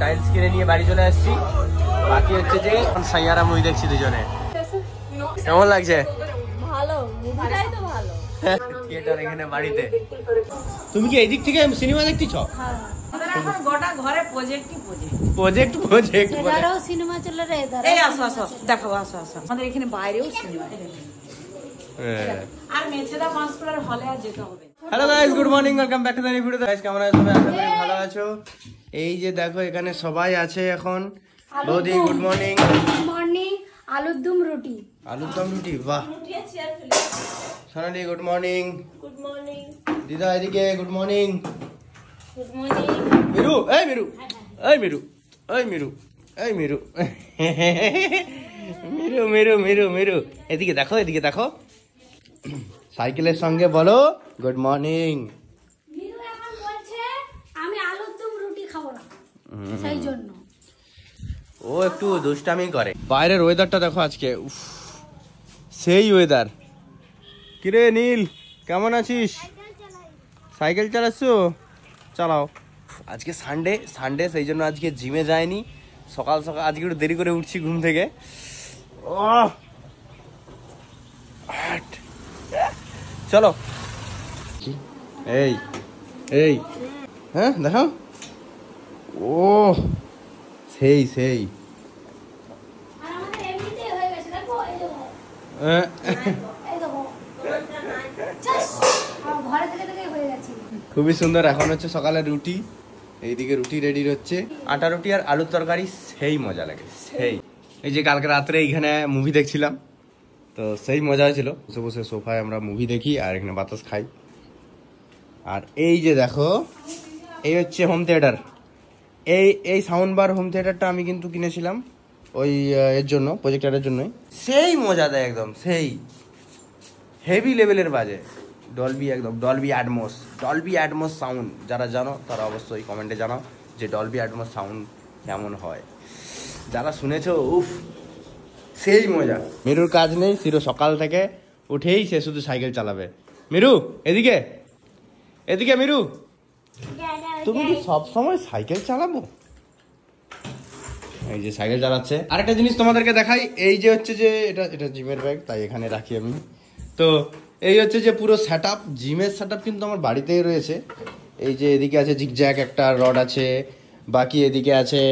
Tiles কিনে নিয়ে বাড়ি চলে আসছি। বাকি হচ্ছে যে সাইয়ারা মুভি দেখছি দুজনে। কেমন লাগছে? ভালো, মুভিটাই তো ভালো। থিয়েটার এখানে বাড়িতে। তুমি কি এইদিক থেকে সিনেমা দেখতেছ? হ্যাঁ, এখন গোটা ঘরে প্রজেক্ট প্রজেক্ট এধারেও সিনেমা চলে রে, এধারে। এই আসো দেখো, আসো আমাদের এখানে বাইরেও সিনেমা। আর মেছেদা মাস্টার হলে আর যেতে হবে। Hello guys, good morning, welcome back to the new video. Guys কেমন আছো সবাই? আশা করি ভালো আছো। এই যে দেখো এখানে সবাই আছে এখন। বৌদি গুড মর্নিং। Good morning. আলুর দম রুটি। বাহ। Sonali good morning. Good morning. দিদা এদিকে good morning. Good morning. Miru Miru এদিকে দেখো সাইকেলের সঙ্গে বলো গুড মর্নিং। মিরু এখন বলছে আমি আলুর দম রুটি খাবো না, সেই জন্য ও একটু দুষ্টামি করে। বাইরের ওয়েদারটা দেখো আজকে, উফ সেই ওয়েদার। কিরে নীল কেমন আছিস? সাইকেল চালাচ্ছ? চালাও। আজকে সানডে সেই জন্য আজকে জিমে যায়নি। সকাল আজকে একটু দেরি করে উঠছি ঘুম থেকে। চলো এই হ্যাঁ দেখো, ও সেই আর আমাদের এমনিতে হয়ে গেছে, দেখো এই দেখো, এই দেখো জাস্ট ঘরে থেকে হয়ে গেছে। খুবই সুন্দর। এখন হচ্ছে সকালে রুটি, এইদিকে রুটি রেডি হচ্ছে। আটা রুটি আর আলুর তরকারি সেই মজা লাগে, সেই। এই যে কালকে রাত্রে এইখানে মুভি দেখছিলাম, তো সেই মজা হয়েছিল। বসে বসে সোফায় আমরা মুভি দেখি আর এখানে বাতাস খাই। আর এই যে দেখো, এই হচ্ছে হোম থিয়েটার। এই সাউন্ড বার হোম থিয়েটারটা আমি কিন্তু কিনেছিলাম ওই এর জন্য, প্রজেক্টরের জন্যই। সেই মজা দেয় একদম, সেই হেভি লেভেলের বাজে। Dolby atoms sound. যারা জানো তারা অবশ্যই কমেন্টে জানাও যে ডলবি অ্যাটমস সাউন্ড কেমন হয়। যারা শুনেছো, উফ সেই মজা। মিরুর কাজ নেই, সিরো সকাল থেকে উঠেই সে শুধু সাইকেল চালাবে। মিরু এদিকে মিরু, তুমি কি সবসময় সাইকেল চালাবো? এই যে সাইকেল চালাচ্ছে। আরেকটা জিনিস তোমাদেরকে দেখাই, এই যে হচ্ছে যে এটা জিমের ব্যাগ, তাই এখানে রাখি আমি। তো এই হচ্ছে যে পুরো জিমের সেট আপ কিন্তু আমার বাড়িতেই রয়েছে। এই যে এদিকে আছে জিগজ্যাগ একটা রড আছে, বাকি এদিকে আছে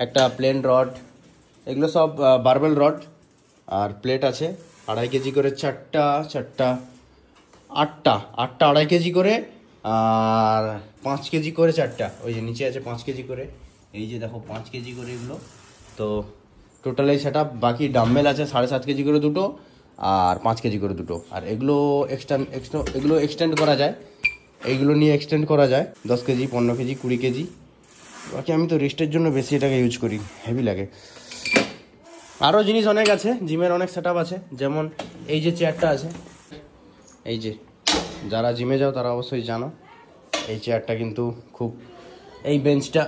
একটা প্লেন রড, এগুলো সব বারবেল রড। আর প্লেট আছে 2.5 কেজি করে, চারটা আটটা 2.5 কেজি করে, আর 5 কেজি করে চারটা। ওই যে নিচে আছে 5 কেজি করে, এই যে দেখো 5 কেজি করে এগুলো। তো টোটাল এই সেট আপ। বাকি ডাম্বেল আছে 7.5 কেজি করে দুটো, আর 5 কেজি করে দুটো। আর এগুলো এক্সটেন্ড করা যায়, এইগুলো নিয়ে এক্সটেন্ড করা যায় 10 কেজি, 15 কেজি, 20 কেজি। বাকি আমি তো রেস্টের জন্য বেশি এটাকে ইউজ করি, হেভি লাগে। আরও জিনিস অনেক আছে, জিমের অনেক সেট আছে। যেমন এই যে চেয়ারটা আছে, এই যে যারা জিমে যাও তারা অবশ্যই জানো এই চেয়ারটা কিন্তু খুব, এই বেঞ্চটা,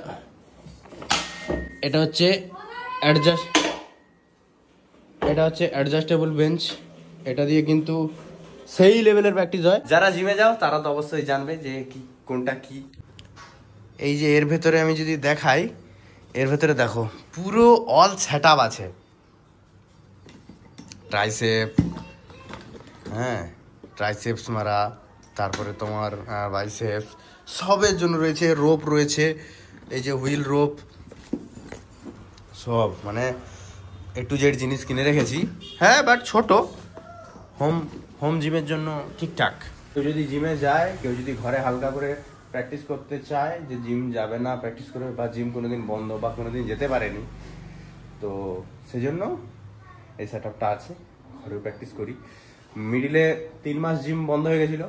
এটা হচ্ছে অ্যাডজাস্টেবল বেঞ্চ। এটা দিয়ে কিন্তু সেই লেভেলের প্র্যাকটিস হয়। যারা জিমে যাও তারা তো অবশ্যই জানবে যে কি কোনটা কি। এই যে এর ভেতরে আমি যদি দেখাই, এর ভেতরে দেখো পুরো অল সেট আপ আছে। ট্রাইসেপস মারা, তারপরে তোমার বাইসেপস, সবের জন্য রয়েছে। রোপ রয়েছে, এই যে হুইল রোপ, সব মানে A to Z জিনিস কিনে রেখেছি। হ্যাঁ, বাট ছোট, হোম জিমের জন্য ঠিকঠাক। কেউ যদি জিমে যায়, কেউ যদি ঘরে হালকা করে প্র্যাকটিস করতে চায়, যে জিম যাবে না প্র্যাকটিস করবে, বা জিম কোনোদিন বন্ধ বা কোনোদিন যেতে পারেনি, তো সেজন্য এই সেট আপটা আছে। ঘরেও প্র্যাকটিস করি। মিডিলে 3 মাস জিম বন্ধ হয়ে গেছিলো।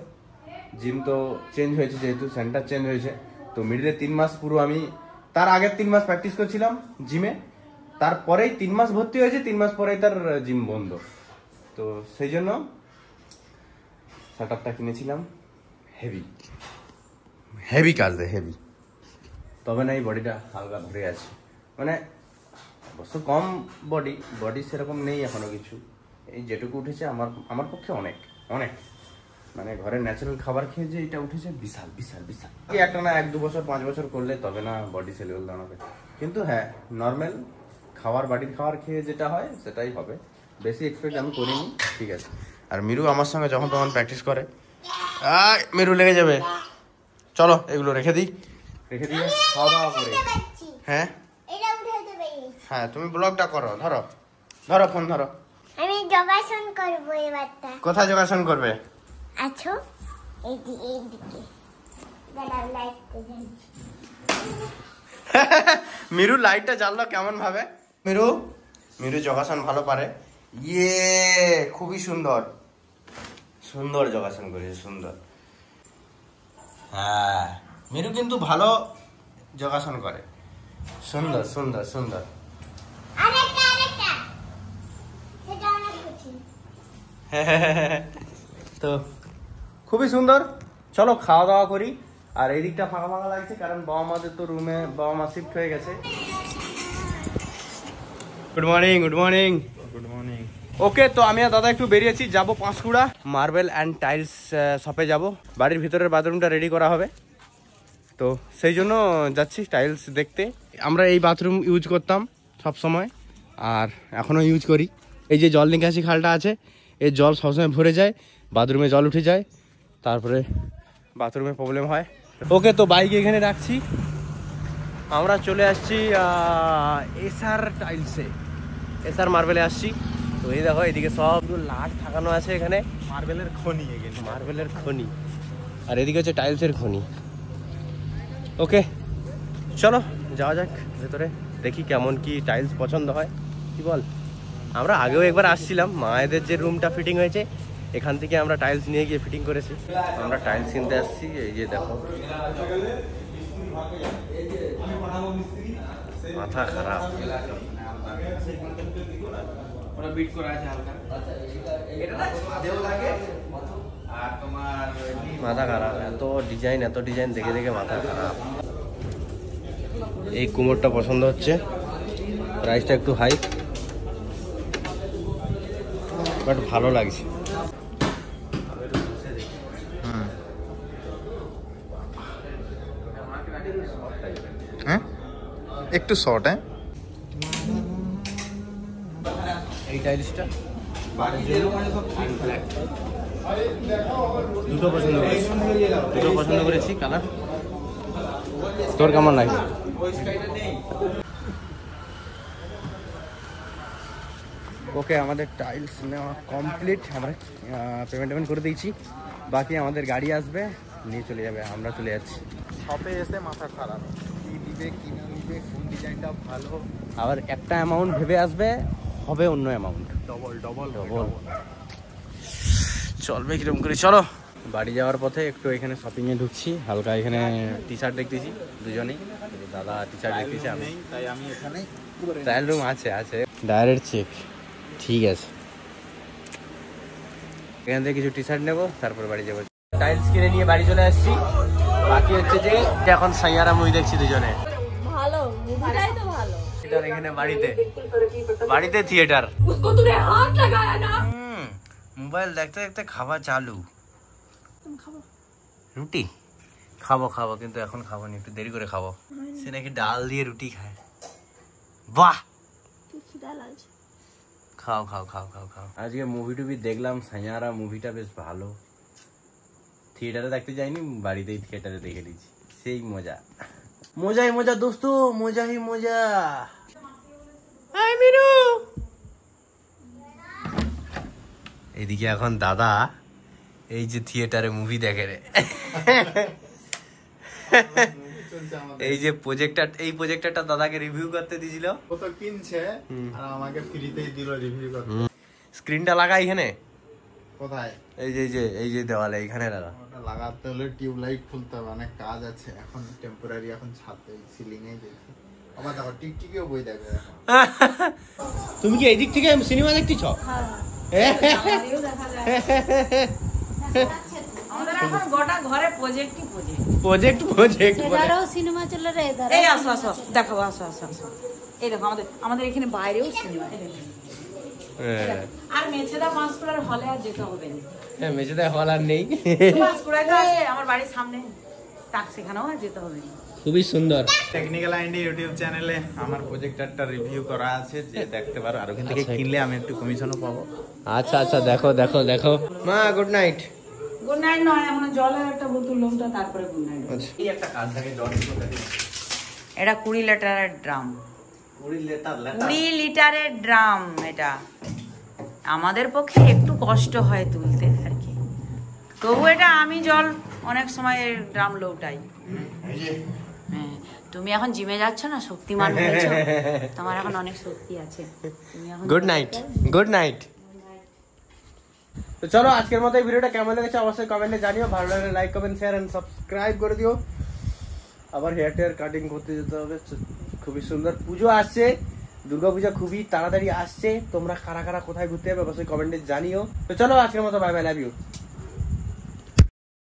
জিম তো চেঞ্জ হয়েছে, যেহেতু সেন্টার চেঞ্জ হয়েছে, তো মিডিলে 3 মাস পুরো আমি, তার আগের 3 মাস প্র্যাকটিস করছিলাম জিমে, তারপরেই 3 মাস ভর্তি হয়েছে, 3 মাস পরেই তার জিম বন্ধ। তো সেই জন্য সেট আপটা কিনেছিলাম। হেভি কাজ দেয়, হেভি। তবে না এই বডিটা হালকা ধরে আছে, মানে অবশ্য কম বডি সেরকম নেই এখনো কিছু। এই যেটুকু উঠেছে আমার পক্ষে অনেক, মানে ঘরের ন্যাচারাল খাবার খেয়ে যে এটা উঠেছে, বিশাল। একটা না 1-2 বছর 5 বছর করলে তবে না বডি সেলুলার দাঁড়াবে। কিন্তু হ্যাঁ নর্মাল খাবার বাড়ির খাবার খেয়ে যেটা হয় সেটাই হবে, বেশি এক্সপেক্ট আমি করিনি। ঠিক আছে। আর মিরু আমার সঙ্গে যখন তখন প্র্যাকটিস করে, মিরু লেগে যাবে। চলো এগুলো রেখে দিই, রেখে দিয়ে খাওয়া দাওয়া করে। হ্যাঁ হ্যাঁ তুমি ব্লগটা করো, ধরো ধরো ফোন ধরো। আমি যোগাসন করব এবারটা। কোথায় যোগাসন করবে? আছো এইদিকে দাঁড়াও লাইট করে। মিরু লাইটটা জ্বাললো কেমন ভাবে? মিরু মিরু যোগাসন ভালো পারে। ইয়ে খুবই সুন্দর সুন্দর যোগাসন করেছে, সুন্দর। হ্যাঁ মিরু কিন্তু ভালো যোগাসন করে, সুন্দর সুন্দর সুন্দর। আরেকটা সেটা অনেক কঠিন। তো খুবই সুন্দর। চলো খাওয়া দাওয়া করি। আর এই দিকটা ফাঁকা ফাঁকা লাগছে কারণ বাবা মাদের তো রুমে বাবা মা শিফট হয়ে গেছে। Good morning good morning good morning. Okay, তো আমি আর দাদা একটু বেরিয়েছি, যাব পাঁশকুড়া মার্বেল অ্যান্ড টাইলস শপে যাব। বাড়ির ভিতরের বাথরুমটা রেডি করা হবে, তো সেই জন্য যাচ্ছি টাইলস দেখতে। আমরা এই বাথরুম ইউজ করতাম সব সময়, আর এখনও ইউজ করি। এই যে জল নিকাশি খালটা আছে, এই জল সবসময় ভরে যায়, বাথরুমে জল উঠে যায়, তারপরে বাথরুমে প্রবলেম হয়। ওকে, তো বাইক এখানে রাখছি, আমরা চলে আসছি এসআর টাইলসে, এসআর মার্বেলে আসছি। তো এই দেখো এদিকে সব লাট থাকানো আছে, এখানে মার্বেলের খনি, এখানে মার্বেলের খনি, আর এদিকে হচ্ছে টাইলসের খনি। ওকে চলো যাওয়া যাক ভেতরে, দেখি কেমন কি টাইলস পছন্দ হয়। কি বল, আমরা আগেও একবার আসছিলাম, মায়েদের যে রুমটা ফিটিং হয়েছে এখান থেকে আমরা টাইলস নিয়ে গিয়ে ফিটিং করেছি। আমরা টাইলস কিনতে আসছি, এই যে দেখো মাথা খারাপ, মাথা খারাপ, এত ডিজাইন দেখে দেখে মাথা খারাপ। এই কুমোরটা পছন্দ হচ্ছে, প্রাইসটা একটু হাই বাট ভালো লাগছে। হ্যাঁ একটু শর্ট। হ্যাঁ এই টাইলসটা দুটো পছন্দ করেছি কালার। তোর কেমন লাগছে? ওকে, আমাদের টাইলস নেওয়া কমপ্লিট, আমরা পেমেন্ট করে দিয়েছি, বাকি আমাদের গাড়ি আসবে নিয়ে চলে যাবে, আমরা চলে যাচ্ছি। শপে এসে মাথা খারাপ, কি দিবে কি না দিবে, কোন ডিজাইনটা ভালো, আবার একটা অ্যামাউন্ট ভেবে আসবে, হবে অন্য অ্যামাউন্ট, ডবল ডবল ডবল। চলবে কিরকম করে, চলো। বাড়ি যাওয়ার পথে একটু এখানে শপিংয়ে ঢুকছি, হালকা এখানে টি শার্ট দেখতেছি দুজনেই, দাদা টি শার্ট দেখতেছি, আমি তাই আমি এখানে ট্রায়াল রুম আছে ডাইরেক্ট চেক। ঠিক আছে, এখান থেকে কিছু টি শার্ট নেবো, তারপর বাড়ি যাবো। টাইলস কিনে নিয়ে বাড়ি চলে আসছি, বাকি হচ্ছে যে এখন সাইয়ারা মুভি দেখছি দুজনে। ভালো মুভিটাই তো ভালো। থিয়েটার এখানে বাড়িতে থিয়েটার। মোবাইল দেখতে দেখতে খাওয়া চালু। রুটি খাবো কিন্তু এখন খাবো না, একটু দেরি করে খাবো। সে নাকি ডাল দিয়ে রুটি খায়, বাহ। খাও। আজকে মুভি টুভি দেখলাম, সাইয়ারা মুভিটা বেশ ভালো। থিয়েটারে দেখতে যাইনি, বাড়িতেই থিয়েটারে দেখে নিয়েছি, সেই মজা দোস্ত, মজা। এদিকে এখন দাদা এই যে থিয়েটারে মুভি দেখে রে, এই যে প্রজেক্টরটা দাদাকে রিভিউ করতে দিয়েছিল, ও তো কিনছে আর আমাকে ফ্রিতেই দিল রিভিউ করতে। স্ক্রিনটা লাগা এখানে কোথায়? এই যে দেওয়ালে এখানে লাগা। ওটা লাগাতে হলে টিউবলাইট খুলতে হবে, অনেক কাজ আছে এখন, টেম্পোরারি এখন ছাদে সিলিং এ দেখি। আবার দেখো টিকটিকিও বই দেখবে এখন। তুমি কি এই দিক থেকে সিনেমা দেখতেছ? আমাদের এখন গোটা ঘরে প্রজেক্ট এধারেও সিনেমা চলে রে, এধারে। এই আসো দেখাবো, আসো এই দেখো আমাদের এখানে বাইরেও সিনেমা। আর মেছেদা পাঁশকুড়ার হলে আর যেতে হবে না। হ্যাঁ, মেঝেতে হল আর নেই। পাঁশকুড়ায় তো আছে, আমার বাড়ির সামনে, তাক সেখানেও আর যেতে হবে না। খুবই সুন্দর। টেকনিক্যাল আইডি ইউটিউব চ্যানেলে আমার প্রজেক্টরটা রিভিউ করা আছে, যে দেখতে পারো। আর ওখান থেকে কিনলে আমি একটু কমিশনও পাবো। আচ্ছা আচ্ছা, দেখো দেখো দেখো। মা গুড নাইট। গুড নাইট নয়, এখন জলের একটা বোতল লোমটা, তারপরে গুড নাইট। এই একটা কাজ থাকে, জল এটা 20 লিটারের ড্রাম। 20 লিটার 20 লিটারের ড্রাম। এটা আমাদের পক্ষে একটু কষ্ট হয় তুলতে আর কি, তবু এটা আমি জল অনেক সময় ড্রাম লৌটাই। হ্যাঁ, তুমি এখন জিমে যাচ্ছ না, শক্তিমান হয়েছো, তোমার এখন অনেক শক্তি আছে। তুমি এখন গুড নাইট, গুড নাইট। তো চলো, আজকের মতো এই ভিডিওটা কেমন লেগেছে অবশ্যই কমেন্টে জানিও। ভালো লাগলে like comment share and subscribe করে দিও। আবার হেয়ার টেয়ার কাটিং করতে যেতে হবে, খুবই সুন্দর। পুজো আসছে, দুর্গাপূজা খুবই তাড়াতাড়ি আসছে। তোমরা কারা কারা কোথায় ঘুরতে যাবে অবশ্যই কমেন্টে জানিও। তো চলো, আজকের মতো বাই বাই, লাভ ইউ।